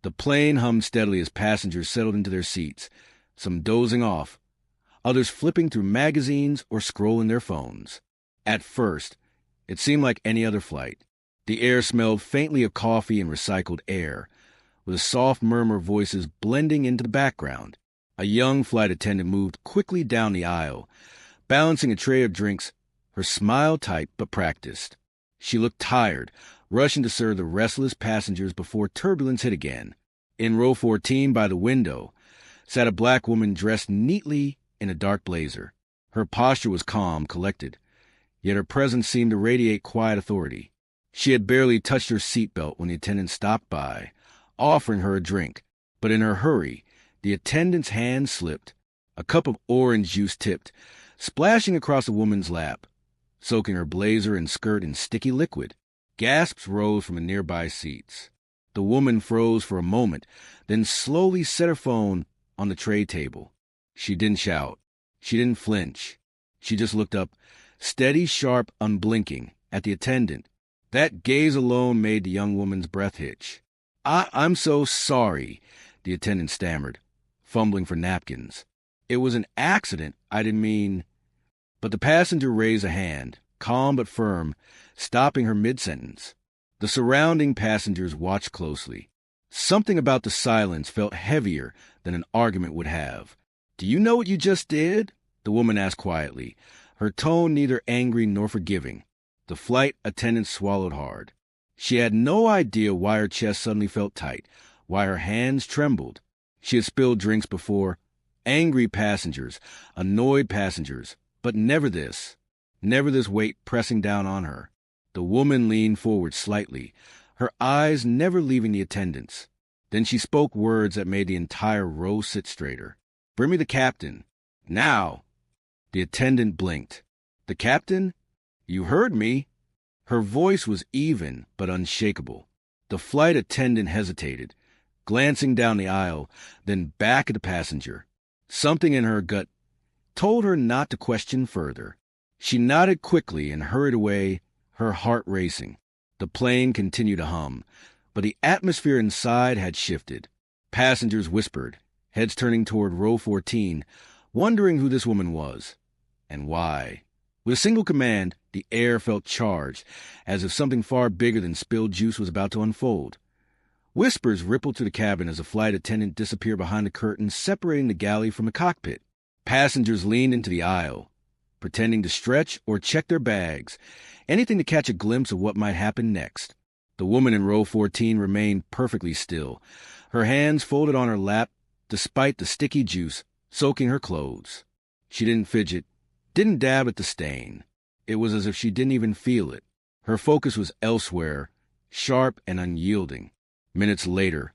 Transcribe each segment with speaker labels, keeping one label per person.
Speaker 1: The plane hummed steadily as passengers settled into their seats, some dozing off, others flipping through magazines or scrolling their phones. At first, it seemed like any other flight. The air smelled faintly of coffee and recycled air, with a soft murmur of voices blending into the background. A young flight attendant moved quickly down the aisle, balancing a tray of drinks, her smile tight but practiced. She looked tired, rushing to serve the restless passengers before turbulence hit again. In row 14 by the window sat a black woman dressed neatly in a dark blazer. Her posture was calm, collected, yet her presence seemed to radiate quiet authority. She had barely touched her seatbelt when the attendant stopped by, offering her a drink, but in her hurry, the attendant's hand slipped. A cup of orange juice tipped, splashing across the woman's lap, soaking her blazer and skirt in sticky liquid. Gasps rose from the nearby seats. The woman froze for a moment, then slowly set her phone on the tray table. She didn't shout. She didn't flinch. She just looked up, steady, sharp, unblinking, at the attendant. That gaze alone made the young woman's breath hitch. I'm so sorry, the attendant stammered, fumbling for napkins. It was an accident. I didn't mean... But the passenger raised a hand, calm but firm, stopping her mid-sentence. The surrounding passengers watched closely. Something about the silence felt heavier than an argument would have. "Do you know what you just did?" the woman asked quietly, her tone neither angry nor forgiving. The flight attendant swallowed hard. She had no idea why her chest suddenly felt tight, why her hands trembled. She had spilled drinks before, angry passengers, annoyed passengers, but never this weight pressing down on her. The woman leaned forward slightly, her eyes never leaving the attendants. Then she spoke words that made the entire row sit straighter. "Bring me the captain. Now." The attendant blinked. "The captain? You heard me." Her voice was even but unshakable. The flight attendant hesitated, glancing down the aisle, then back at the passenger. Something in her gut told her not to question further. She nodded quickly and hurried away, her heart racing. The plane continued to hum, but the atmosphere inside had shifted. Passengers whispered, heads turning toward row 14, wondering who this woman was, and why. With a single command, the air felt charged, as if something far bigger than spilled juice was about to unfold. Whispers rippled through the cabin as the flight attendant disappeared behind the curtain separating the galley from the cockpit. Passengers leaned into the aisle, pretending to stretch or check their bags, anything to catch a glimpse of what might happen next. The woman in row 14 remained perfectly still, her hands folded on her lap despite the sticky juice soaking her clothes. She didn't fidget, didn't dab at the stain. It was as if she didn't even feel it. Her focus was elsewhere, sharp and unyielding. Minutes later,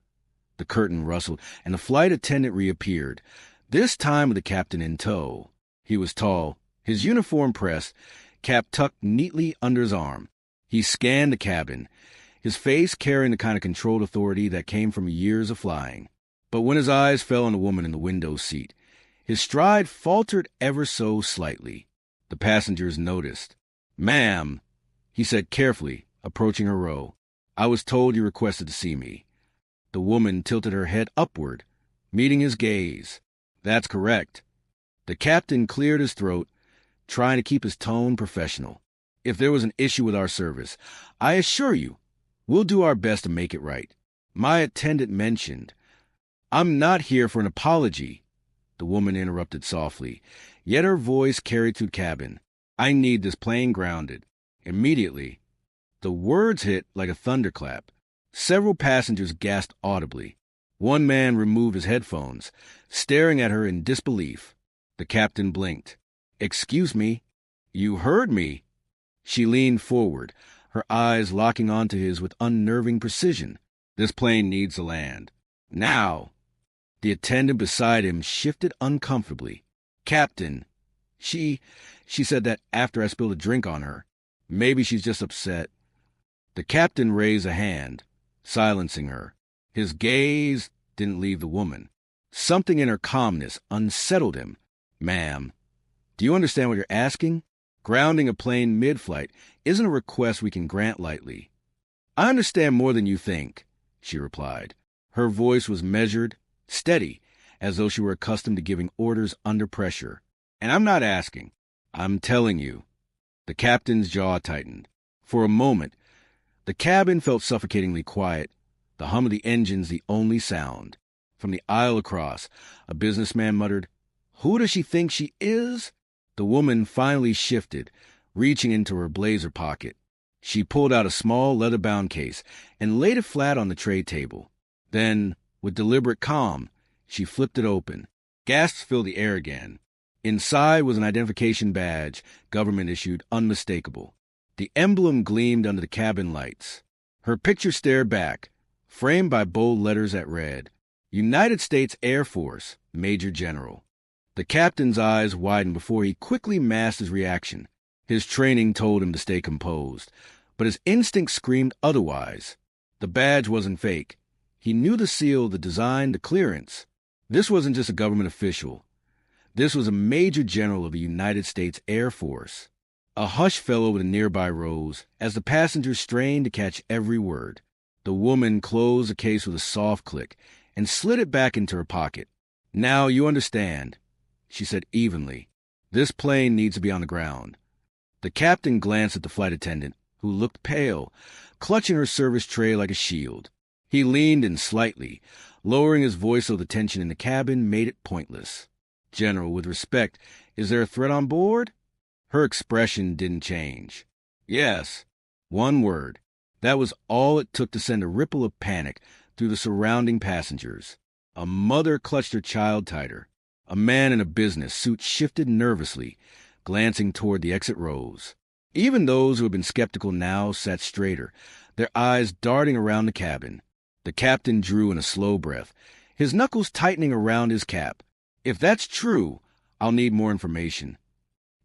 Speaker 1: the curtain rustled, and the flight attendant reappeared, this time with the captain in tow. He was tall, his uniform pressed, cap tucked neatly under his arm. He scanned the cabin, his face carrying the kind of controlled authority that came from years of flying. But when his eyes fell on the woman in the window seat, his stride faltered ever so slightly. The passengers noticed. "Ma'am," he said carefully, approaching her row. "I was told you requested to see me." The woman tilted her head upward, meeting his gaze. "That's correct." The captain cleared his throat, trying to keep his tone professional. "If there was an issue with our service, I assure you, we'll do our best to make it right. My attendant mentioned—" "I'm not here for an apology," the woman interrupted softly, yet her voice carried through the cabin. "I need this plane grounded. Immediately." The words hit like a thunderclap. Several passengers gasped audibly. One man removed his headphones, staring at her in disbelief. The captain blinked. "Excuse me." "You heard me." She leaned forward, her eyes locking onto his with unnerving precision. "This plane needs to land. Now." The attendant beside him shifted uncomfortably. "Captain, she said that after I spilled a drink on her. Maybe she's just upset." The captain raised a hand, silencing her. His gaze didn't leave the woman. Something in her calmness unsettled him. "Ma'am, do you understand what you're asking? Grounding a plane mid-flight isn't a request we can grant lightly." "I understand more than you think," she replied, Her voice was measured, steady, as though she were accustomed to giving orders under pressure. And I'm not asking. I'm telling you. The captain's jaw tightened. For a moment, the cabin felt suffocatingly quiet, the hum of the engines the only sound. From the aisle across, a businessman muttered, "Who does she think she is?" The woman finally shifted, reaching into her blazer pocket. She pulled out a small leather-bound case and laid it flat on the tray table. Then, with deliberate calm, she flipped it open. Gasps filled the air again. Inside was an identification badge, government-issued, unmistakable. The emblem gleamed under the cabin lights. Her picture stared back, framed by bold letters that read, United States Air Force, Major General. The captain's eyes widened before he quickly masked his reaction. His training told him to stay composed, but his instinct screamed otherwise. The badge wasn't fake. He knew the seal, the design, the clearance. This wasn't just a government official. This was a Major General of the United States Air Force. A hush fell over the nearby rows as the passengers strained to catch every word. The woman closed the case with a soft click and slid it back into her pocket. "Now you understand," she said evenly. "This plane needs to be on the ground." The captain glanced at the flight attendant, who looked pale, clutching her service tray like a shield. He leaned in slightly, lowering his voice so the tension in the cabin made it pointless. "General, with respect, is there a threat on board?" Her expression didn't change. "Yes." One word. That was all it took to send a ripple of panic through the surrounding passengers. A mother clutched her child tighter. A man in a business suit shifted nervously, glancing toward the exit rows. Even those who had been skeptical now sat straighter, their eyes darting around the cabin. The captain drew in a slow breath, his knuckles tightening around his cap. "If that's true, I'll need more information."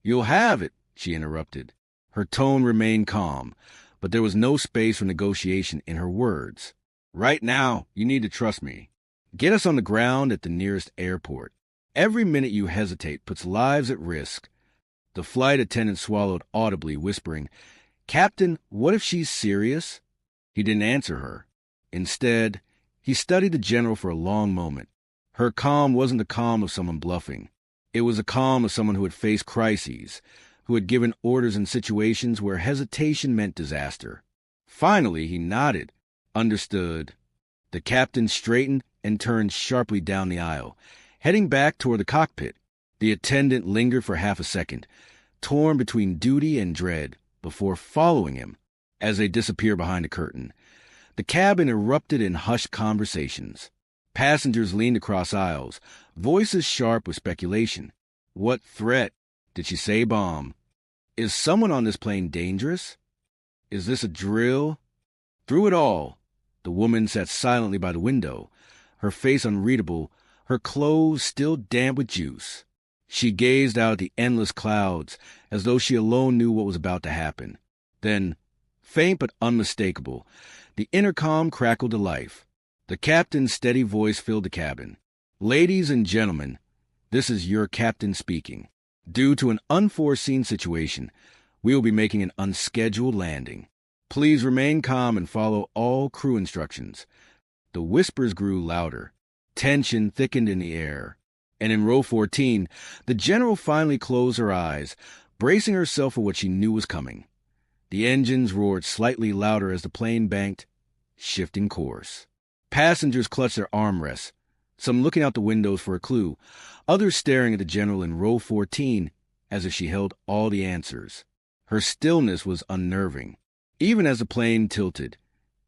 Speaker 1: "You'll have it," she interrupted. Her tone remained calm, but there was no space for negotiation in her words. "Right now, you need to trust me. Get us on the ground at the nearest airport. Every minute you hesitate puts lives at risk." The flight attendant swallowed audibly, whispering, "Captain, what if she's serious?" He didn't answer her. Instead, he studied the general for a long moment. Her calm wasn't the calm of someone bluffing. It was the calm of someone who had faced crises, who had given orders in situations where hesitation meant disaster. Finally, he nodded. Understood. The captain straightened and turned sharply down the aisle, heading back toward the cockpit. The attendant lingered for half a second, torn between duty and dread, before following him. As they disappeared behind a curtain, the cabin erupted in hushed conversations. Passengers leaned across aisles, voices sharp with speculation. What threat? Did she say bomb? Is someone on this plane dangerous? Is this a drill? Through it all, the woman sat silently by the window, her face unreadable, her clothes still damp with juice. She gazed out at the endless clouds as though she alone knew what was about to happen. Then, faint but unmistakable, the intercom crackled to life. The captain's steady voice filled the cabin. "Ladies and gentlemen, this is your captain speaking. Due to an unforeseen situation, we will be making an unscheduled landing. Please remain calm and follow all crew instructions." The whispers grew louder. Tension thickened in the air. And in row 14, the general finally closed her eyes, bracing herself for what she knew was coming. The engines roared slightly louder as the plane banked, shifting course. Passengers clutched their armrests, some looking out the windows for a clue, others staring at the general in row 14 as if she held all the answers. Her stillness was unnerving. Even as the plane tilted,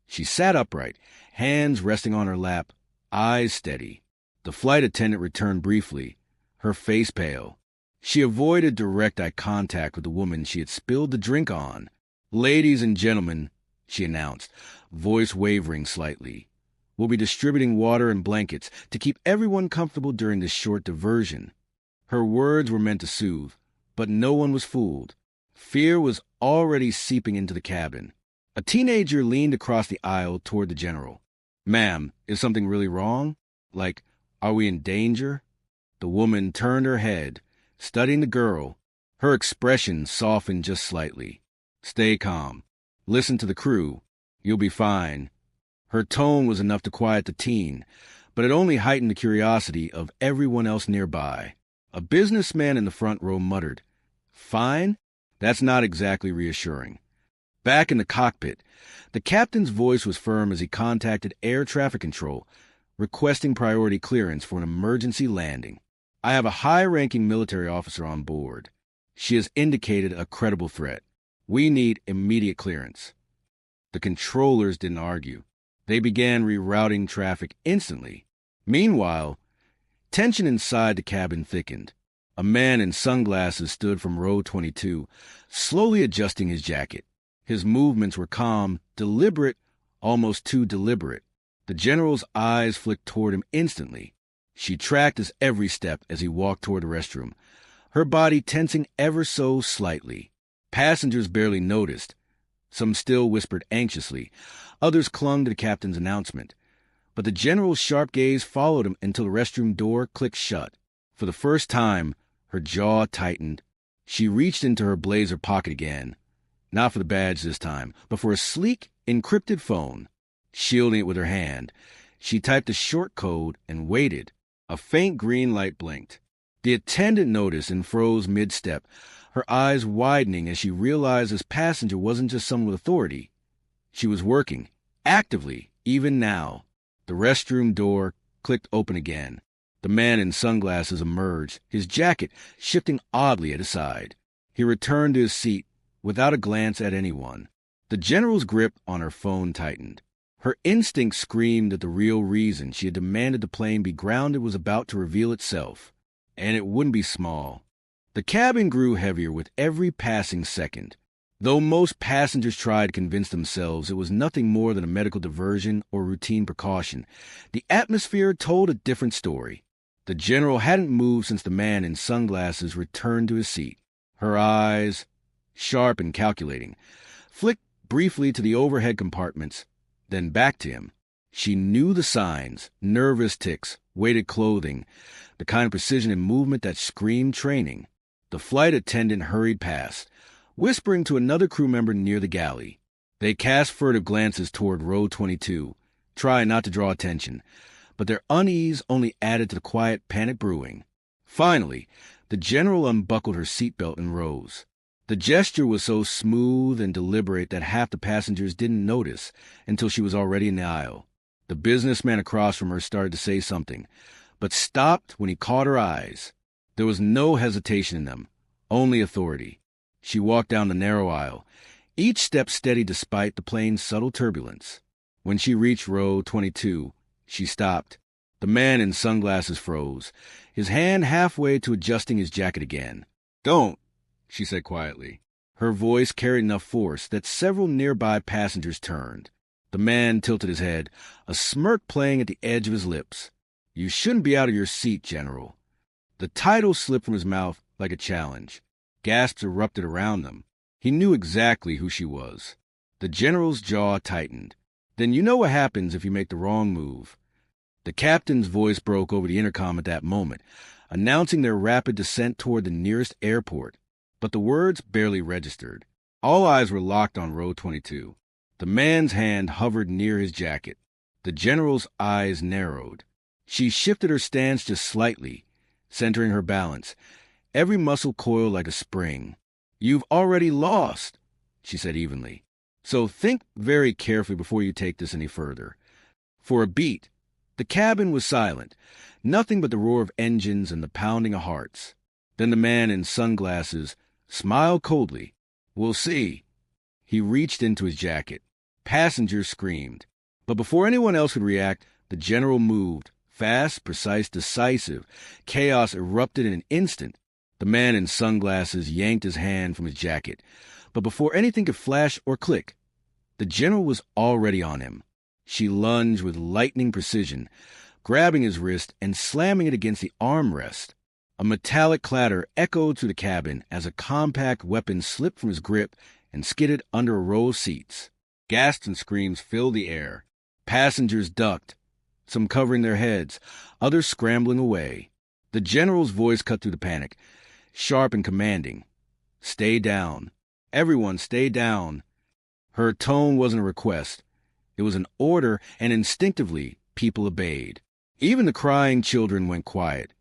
Speaker 1: she sat upright, hands resting on her lap, eyes steady. The flight attendant returned briefly, her face pale. She avoided direct eye contact with the woman she had spilled the drink on. "Ladies and gentlemen," she announced, voice wavering slightly, "we'll be distributing water and blankets to keep everyone comfortable during this short diversion." Her words were meant to soothe, but no one was fooled. Fear was already seeping into the cabin. A teenager leaned across the aisle toward the general. "Ma'am, is something really wrong? Like, are we in danger?" The woman turned her head, studying the girl. Her expression softened just slightly. "Stay calm. Listen to the crew. You'll be fine." Her tone was enough to quiet the teen, but it only heightened the curiosity of everyone else nearby. A businessman in the front row muttered, "Fine? That's not exactly reassuring." Back in the cockpit, the captain's voice was firm as he contacted air traffic control, requesting priority clearance for an emergency landing. "I have a high-ranking military officer on board. She has indicated a credible threat. We need immediate clearance." The controllers didn't argue. They began rerouting traffic instantly. Meanwhile, tension inside the cabin thickened. A man in sunglasses stood from row 22, slowly adjusting his jacket. His movements were calm, deliberate, almost too deliberate. The general's eyes flicked toward him instantly. She tracked his every step as he walked toward the restroom, her body tensing ever so slightly. Passengers barely noticed. Some still whispered anxiously. Others clung to the captain's announcement. But the general's sharp gaze followed him until the restroom door clicked shut. For the first time, her jaw tightened. She reached into her blazer pocket again. Not for the badge this time, but for a sleek, encrypted phone. Shielding it with her hand, she typed a short code and waited. A faint green light blinked. The attendant noticed and froze mid-step, her eyes widening as she realized this passenger wasn't just someone with authority. She was working, actively, even now. The restroom door clicked open again. The man in sunglasses emerged, his jacket shifting oddly at his side. He returned to his seat without a glance at anyone. The general's grip on her phone tightened. Her instinct screamed that the real reason she had demanded the plane be grounded was about to reveal itself. And it wouldn't be small. The cabin grew heavier with every passing second. Though most passengers tried to convince themselves it was nothing more than a medical diversion or routine precaution, the atmosphere told a different story. The general hadn't moved since the man in sunglasses returned to his seat. Her eyes, sharp and calculating, flicked briefly to the overhead compartments, then back to him. She knew the signs: nervous tics, weighted clothing, the kind of precision in movement that screamed training. The flight attendant hurried past, whispering to another crew member near the galley. They cast furtive glances toward row 22, trying not to draw attention, but their unease only added to the quiet panic brewing. Finally, the general unbuckled her seatbelt and rose. The gesture was so smooth and deliberate that half the passengers didn't notice until she was already in the aisle. The businessman across from her started to say something, but stopped when he caught her eyes. There was no hesitation in them, only authority. She walked down the narrow aisle, each step steady despite the plane's subtle turbulence. When she reached row 22, she stopped. The man in sunglasses froze, his hand halfway to adjusting his jacket again. "Don't," she said quietly. Her voice carried enough force that several nearby passengers turned. The man tilted his head, a smirk playing at the edge of his lips. "You shouldn't be out of your seat, General." The title slipped from his mouth like a challenge. Gasps erupted around them. He knew exactly who she was. The general's jaw tightened. "Then you know what happens if you make the wrong move." The captain's voice broke over the intercom at that moment, announcing their rapid descent toward the nearest airport. But the words barely registered. All eyes were locked on row 22. The man's hand hovered near his jacket. The general's eyes narrowed. She shifted her stance just slightly, centering her balance, every muscle coiled like a spring. "You've already lost," she said evenly. "So think very carefully before you take this any further." For a beat, the cabin was silent, nothing but the roar of engines and the pounding of hearts. Then the man in sunglasses smiled coldly. "We'll see." He reached into his jacket. Passengers screamed. But before anyone else could react, the general moved. Fast, precise, decisive. Chaos erupted in an instant. The man in sunglasses yanked his hand from his jacket. But before anything could flash or click, the general was already on him. She lunged with lightning precision, grabbing his wrist and slamming it against the armrest. A metallic clatter echoed through the cabin as a compact weapon slipped from his grip and skidded under a row of seats. Gasps and screams filled the air. Passengers ducked, some covering their heads, others scrambling away. The general's voice cut through the panic, sharp and commanding. "Stay down. Everyone stay down." Her tone wasn't a request. It was an order, and instinctively, people obeyed. Even the crying children went quiet,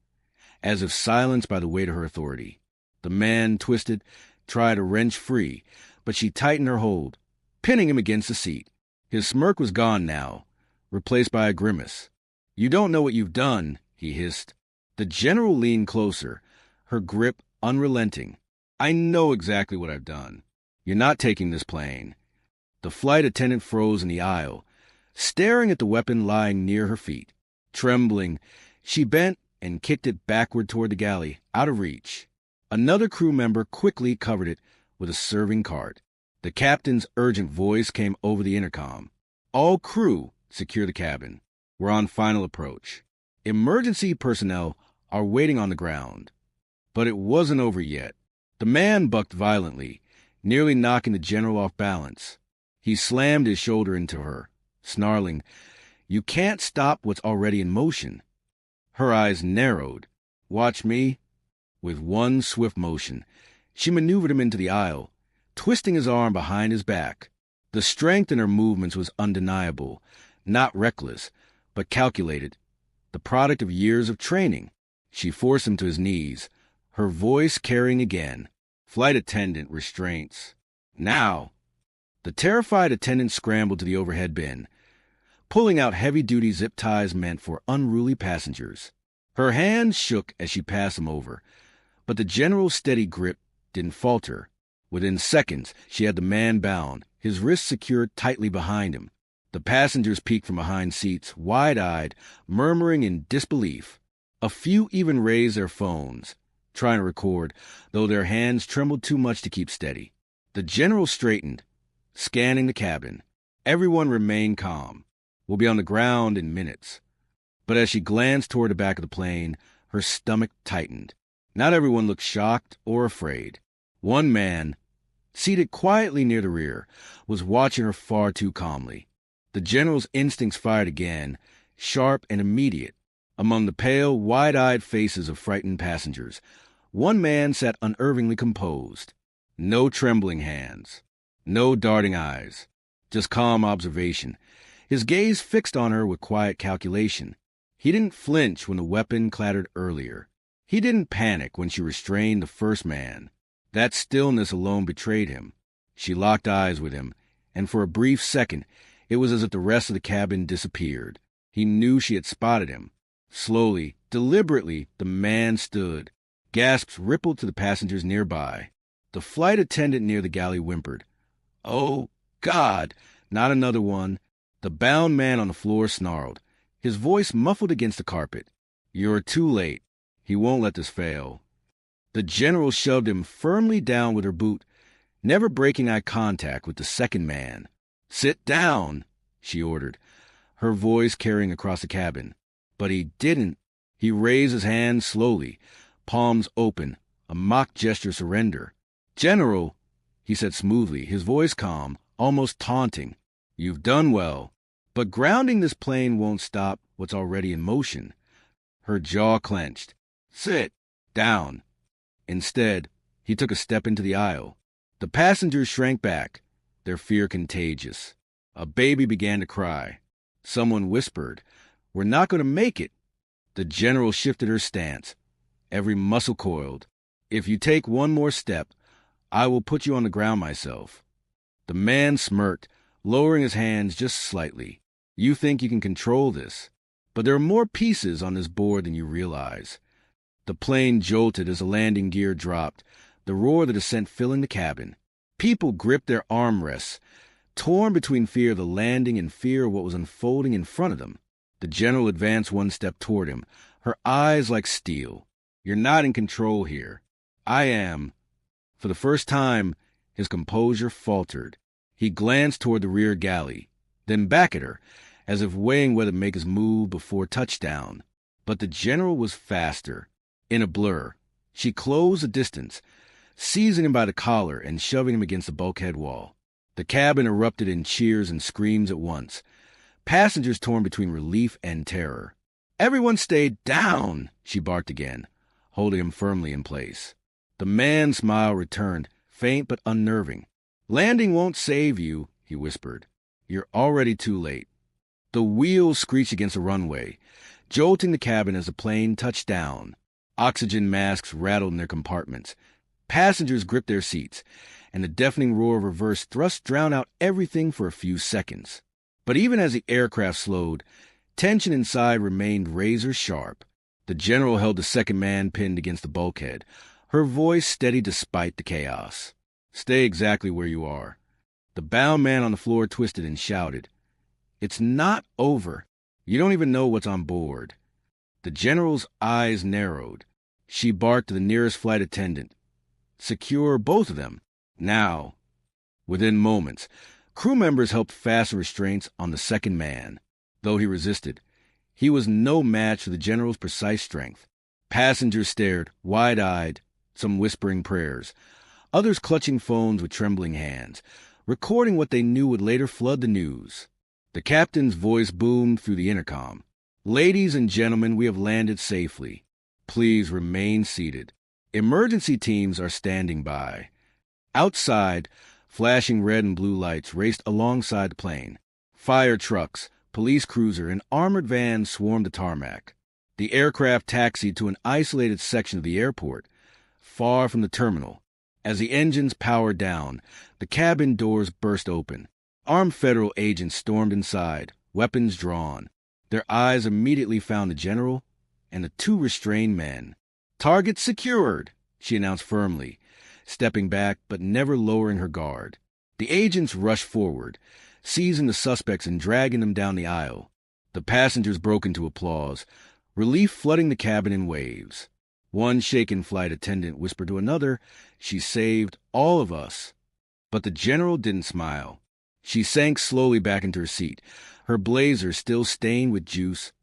Speaker 1: as if silenced by the weight of her authority. The man twisted, tried to wrench free, but she tightened her hold, pinning him against the seat. His smirk was gone now, replaced by a grimace. "You don't know what you've done," he hissed. The general leaned closer, her grip unrelenting. "I know exactly what I've done. You're not taking this plane." The flight attendant froze in the aisle, staring at the weapon lying near her feet. Trembling, she bent and kicked it backward toward the galley, out of reach. Another crew member quickly covered it with a serving cart. The captain's urgent voice came over the intercom. "All crew, secure the cabin. We're on final approach. Emergency personnel are waiting on the ground." But it wasn't over yet. The man bucked violently, nearly knocking the general off balance. He slammed his shoulder into her, snarling, "You can't stop what's already in motion." Her eyes narrowed. "Watch me." With one swift motion, she maneuvered him into the aisle, twisting his arm behind his back. The strength in her movements was undeniable, not reckless, but calculated, the product of years of training. She forced him to his knees, her voice carrying again. "Flight attendant restraints. Now!" The terrified attendant scrambled to the overhead bin, pulling out heavy-duty zip ties meant for unruly passengers. Her hands shook as she passed them over, but the general's steady grip didn't falter. Within seconds, she had the man bound, his wrists secured tightly behind him. The passengers peeked from behind seats, wide-eyed, murmuring in disbelief. A few even raised their phones, trying to record, though their hands trembled too much to keep steady. The general straightened, scanning the cabin. Everyone remained calm. "We'll be on the ground in minutes." But as she glanced toward the back of the plane, her stomach tightened. Not everyone looked shocked or afraid. One man, seated quietly near the rear, was watching her far too calmly. The general's instincts fired again, sharp and immediate. Among the pale, wide-eyed faces of frightened passengers, one man sat unnervingly composed. No trembling hands. No darting eyes, just calm observation, his gaze fixed on her with quiet calculation. He didn't flinch when the weapon clattered earlier. He didn't panic when she restrained the first man. That stillness alone betrayed him. She locked eyes with him, and for a brief second, it was as if the rest of the cabin disappeared. He knew she had spotted him. Slowly, deliberately, the man stood. Gasps rippled to the passengers nearby. The flight attendant near the galley whimpered, "Oh, God!" Not another one. The bound man on the floor snarled, his voice muffled against the carpet. "You're too late. He won't let this fail." The general shoved him firmly down with her boot, never breaking eye contact with the second man. "Sit down," she ordered, her voice carrying across the cabin. But he didn't. He raised his hands slowly, palms open, a mock gesture of surrender. "General," he said smoothly, his voice calm, almost taunting, "you've done well, but grounding this plane won't stop what's already in motion." Her jaw clenched. "Sit down." Instead, he took a step into the aisle. The passengers shrank back, their fear contagious. A baby began to cry. Someone whispered, "We're not going to make it." The general shifted her stance, every muscle coiled. "If you take one more step, I will put you on the ground myself." The man smirked, lowering his hands just slightly. "You think you can control this, but there are more pieces on this board than you realize." The plane jolted as the landing gear dropped, the roar of the descent filling the cabin. People gripped their armrests, torn between fear of the landing and fear of what was unfolding in front of them. The general advanced one step toward him, her eyes like steel. "You're not in control here. I am." For the first time, his composure faltered. He glanced toward the rear galley, then back at her, as if weighing whether to make his move before touchdown. But the general was faster. In a blur, she closed the distance, seizing him by the collar and shoving him against the bulkhead wall. The cabin erupted in cheers and screams at once, passengers torn between relief and terror. "Everyone stay down," she barked again, holding him firmly in place. The man's smile returned, faint but unnerving. "Landing won't save you," he whispered. You're already too late. The wheels screeched against the runway, jolting the cabin as the plane touched down. Oxygen masks rattled in their compartments. Passengers gripped their seats, and the deafening roar of reverse thrust drowned out everything for a few seconds. But even as the aircraft slowed, tension inside remained razor sharp. The general held the second man pinned against the bulkhead, her voice steady despite the chaos. "Stay exactly where you are." The bound man on the floor twisted and shouted, "It's not over. You don't even know what's on board." The general's eyes narrowed. She barked to the nearest flight attendant, "Secure both of them, now." Within moments, crew members helped fasten restraints on the second man. Though he resisted, he was no match for the general's precise strength. Passengers stared, wide-eyed, some whispering prayers, others clutching phones with trembling hands, recording what they knew would later flood the news. The captain's voice boomed through the intercom. "Ladies and gentlemen, we have landed safely. Please remain seated. Emergency teams are standing by." Outside, flashing red and blue lights raced alongside the plane. Fire trucks, police cruiser, and armored vans swarmed the tarmac. The aircraft taxied to an isolated section of the airport, far from the terminal. As the engines powered down, the cabin doors burst open. Armed federal agents stormed inside, weapons drawn. Their eyes immediately found the general and the two restrained men. "Target secured," she announced firmly, stepping back but never lowering her guard. The agents rushed forward, seizing the suspects and dragging them down the aisle. The passengers broke into applause, relief flooding the cabin in waves. One shaken flight attendant whispered to another, "She saved all of us." But the general didn't smile. She sank slowly back into her seat, her blazer still stained with juice,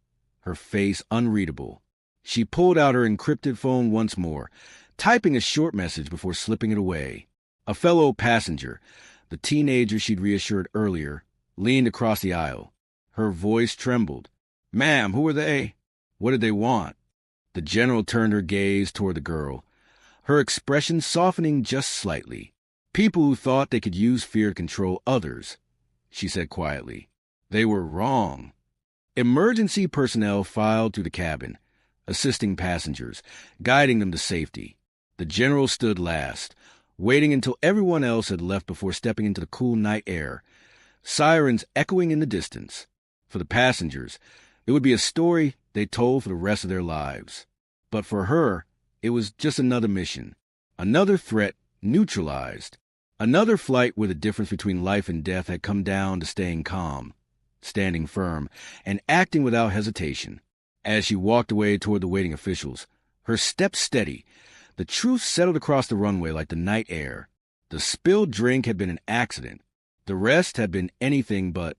Speaker 1: her face unreadable. She pulled out her encrypted phone once more, typing a short message before slipping it away. A fellow passenger, the teenager she'd reassured earlier, leaned across the aisle. Her voice trembled. "Ma'am, who are they? What did they want?" The general turned her gaze toward the girl, her expression softening just slightly. "People who thought they could use fear to control others," she said quietly. "They were wrong." Emergency personnel filed through the cabin, assisting passengers, guiding them to safety. The general stood last, waiting until everyone else had left before stepping into the cool night air, sirens echoing in the distance. For the passengers, it would be a story they told for the rest of their lives. But for her, it was just another mission, another threat neutralized, another flight where the difference between life and death had come down to staying calm, standing firm, and acting without hesitation. As she walked away toward the waiting officials, her step steady, the truth settled across the runway like the night air. The spilled drink had been an accident. The rest had been anything but